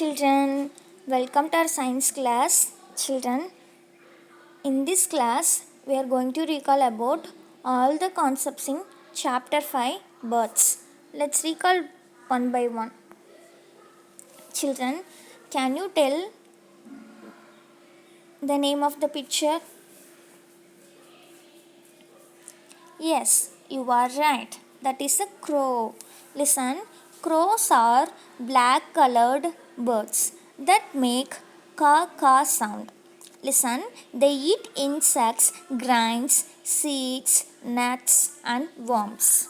Children, welcome to our science class. Children, in this class, we are going to recall about all the concepts in chapter 5 birds. Let's recall one by one. Children, can you tell the name of the picture? Yes, you are right. That is a crow. Listen, crows are black colored birds that make caw sound. Listen, they eat insects, grains, seeds, nuts, and worms.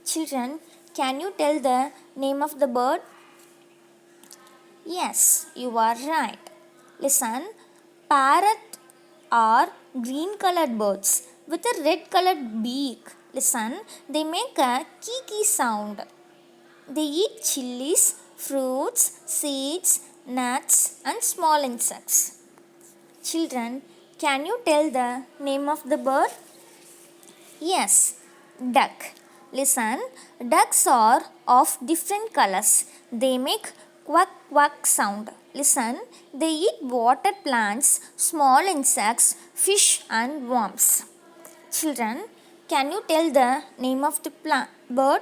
Children, can you tell the name of the bird? Yes, you are right. Listen, parrot are green colored birds with a red colored beak. Listen, they make a kiki sound. They eat chilies, fruits, seeds, nuts, and small insects. Children, can you tell the name of the bird? Yes, duck. Listen, ducks are of different colors. They make quack quack sound. Listen, they eat water plants, small insects, fish and worms. Children, can you tell the name of the bird?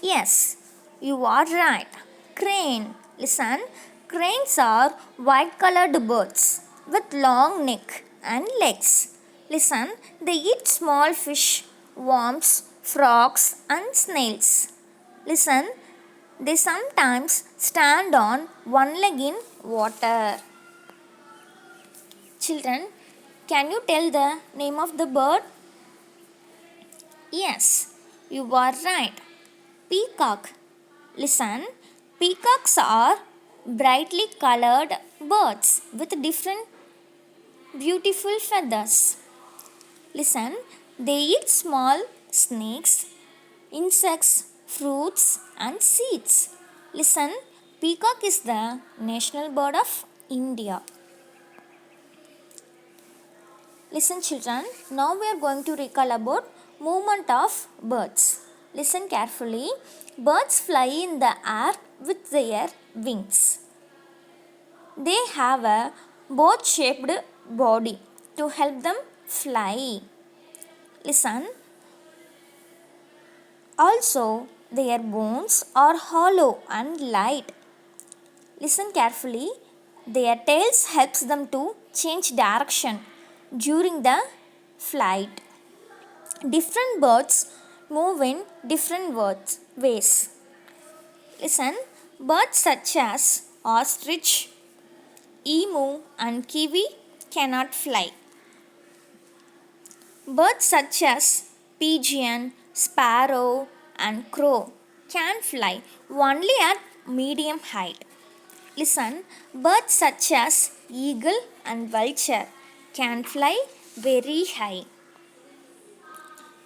Yes, you are right. Crane. Listen, cranes are white colored birds with long neck and legs. Listen, they eat small fish, worms, frogs, and snails. Listen, they sometimes stand on one leg in water. Children, can you tell the name of the bird? Yes, you are right. Peacock. Listen, peacocks are brightly colored birds with different beautiful feathers. Listen, they eat small snakes, insects, fruits, and seeds. Listen, peacock is the national bird of India. Listen, children, now we are going to recall about movement of birds. Listen carefully. Birds fly in the air with their wings. They have a boat-shaped body to help them fly. Listen. Also, their bones are hollow and light. Listen carefully. Their tails helps them to change direction during the flight. Different birds move in different ways. Listen, birds such as ostrich, emu, and kiwi cannot fly. Birds such as pigeon, sparrow, and crow can fly only at medium height. Listen, birds such as eagle and vulture can fly very high.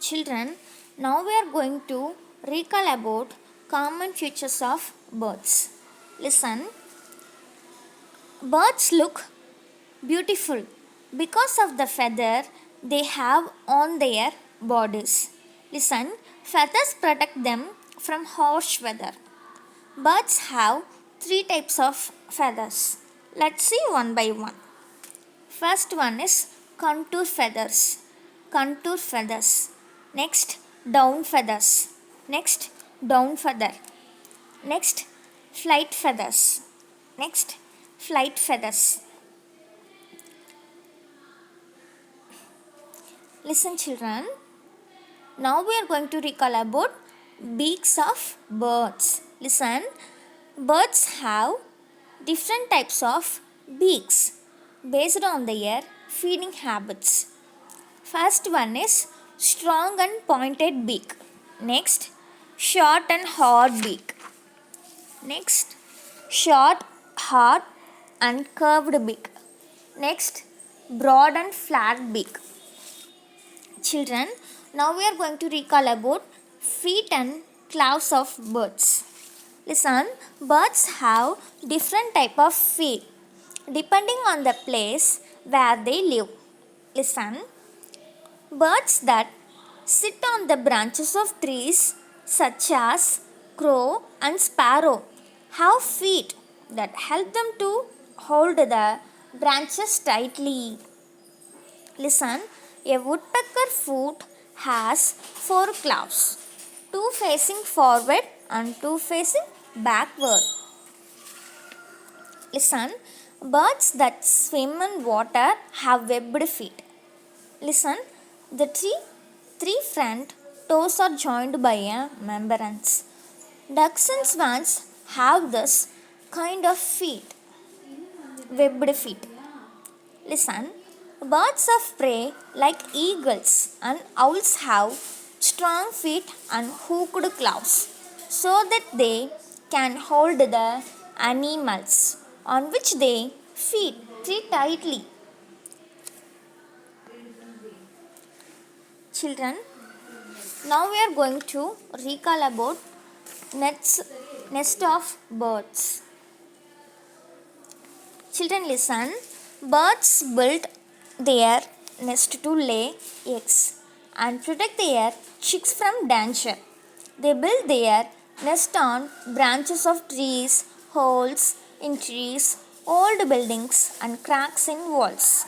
Children, now we are going to recall about common features of birds. Listen, birds look beautiful because of the feather they have on their bodies. Listen, feathers protect them from harsh weather. Birds have three types of feathers. Let's see one by one. First one is contour feathers. Contour feathers. Next, down feathers. Next, down feather. Next, flight feathers. Next, flight feathers. Listen, children. Now we are going to recall about beaks of birds. Listen, birds have different types of beaks based on their feeding habits. First one is strong and pointed beak. Next, short and hard beak. Next, short, hard and curved beak. Next, broad and flat beak. Children, now we are going to recall about feet and claws of birds. Listen, birds have different type of feet depending on the place where they live. Listen, birds that sit on the branches of trees such as crow and sparrow have feet that help them to hold the branches tightly. Listen, a woodpecker foot has four claws, two facing forward and two facing backward. Listen, birds that swim in water have webbed feet. Listen, the three front toes are joined by a membrane. Ducks and swans have this kind of feet, webbed feet. Listen, birds of prey like eagles and owls have strong feet and hooked claws so that they can hold the animals on which they feed treat tightly. Children, now we are going to recall about nest of birds. Children, listen. Birds build their nest to lay eggs and protect their chicks from danger. They build their nest on branches of trees, holes in trees, old buildings, and cracks in walls.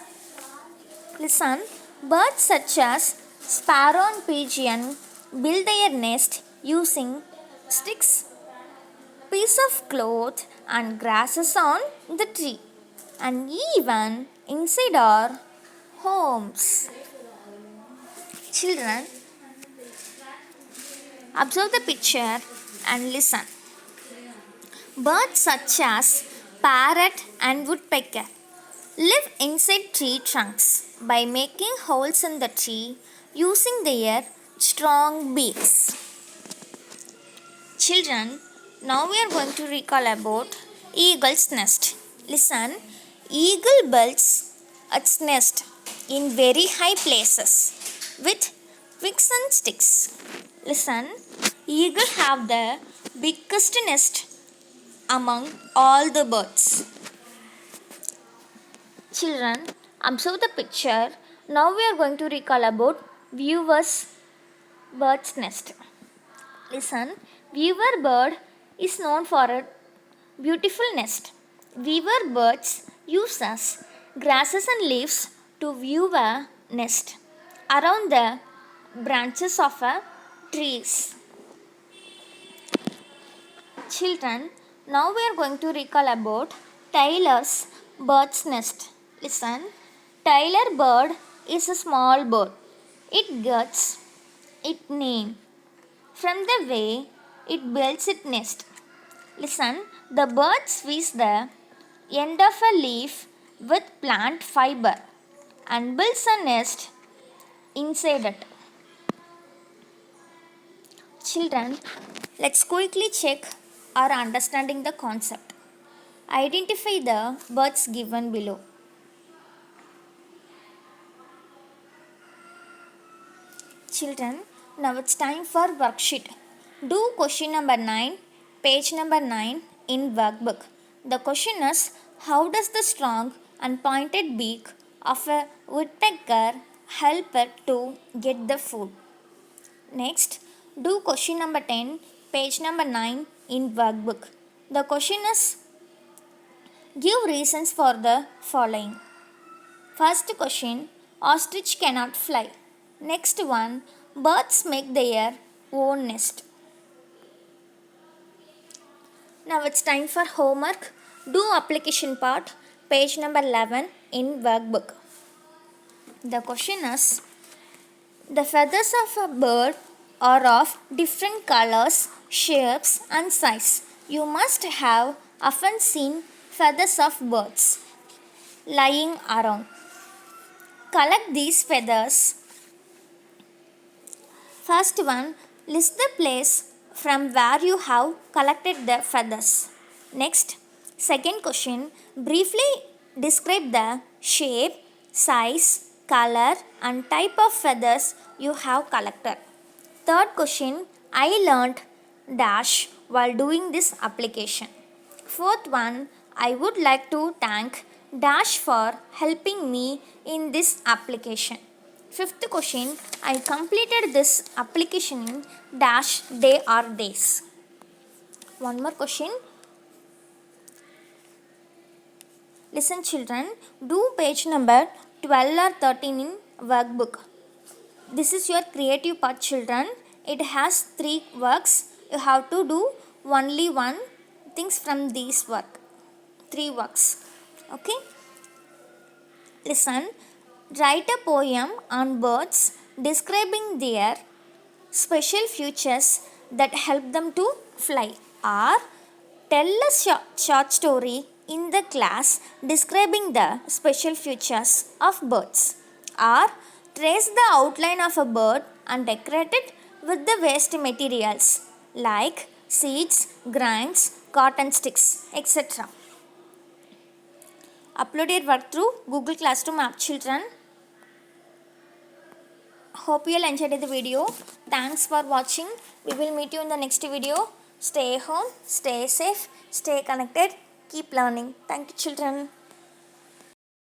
Listen, birds such as sparrow and pigeon build their nest using sticks, piece of cloth, and grasses on the tree, and even inside our homes. Children, observe the picture and listen. Birds such as parrot and woodpecker live inside tree trunks by making holes in the tree using their strong beaks. Children, now we are going to recall about eagle's nest. Listen, eagle builds its nest in very high places with twigs and sticks. Listen, eagle have the biggest nest among all the birds. Children, observe the picture. Now we are going to recall about viewer's bird's nest. Listen, weaver bird is known for a beautiful nest. Weaver birds uses grasses and leaves to view a nest around the branches of a trees. Children, now we are going to recall about Taylor's bird's nest. Listen, Taylor bird is a small bird. It gets its name from the way it builds its nest. Listen, the bird squeezes the end of a leaf with plant fiber and builds a nest inside it. Children, let's quickly check our understanding the concept. Identify the birds given below. Children, now it's time for worksheet. Do question number 9, page number 9 in workbook. The question is, how does the strong and pointed beak of a woodpecker help it to get the food? Next, do question number 10, page number 9 in workbook. The question is, give reasons for the following. First question, ostrich cannot fly. Next one, birds make their own nest. Now it's time for homework. Do application part, page number 11 in workbook. The question is, the feathers of a bird are of different colors, shapes and size. You must have often seen feathers of birds lying around. Collect these feathers. First one, list the place from where you have collected the feathers. Next, second question, briefly describe the shape, size, color and type of feathers you have collected. Third question, I learnt dash while doing this application. Fourth one, I would like to thank dash for helping me in this application. Fifth question, I completed this application in dash day or days. One more question, Listen children, do page number 12 or 13 in workbook. This is your creative part children. It has 3 works. You have to do only one things from these work. 3 works. Okay. Listen, write a poem on birds describing their special features that help them to fly, or tell a short story in the class describing the special features of birds, or trace the outline of a bird and decorate it with the waste materials like seeds, grains, cotton sticks, etc. Upload your work through Google Classroom app children. Hope you all enjoyed the video. Thanks for watching. We will meet you in the next video. Stay home, stay safe, stay connected, keep learning. Thank you children.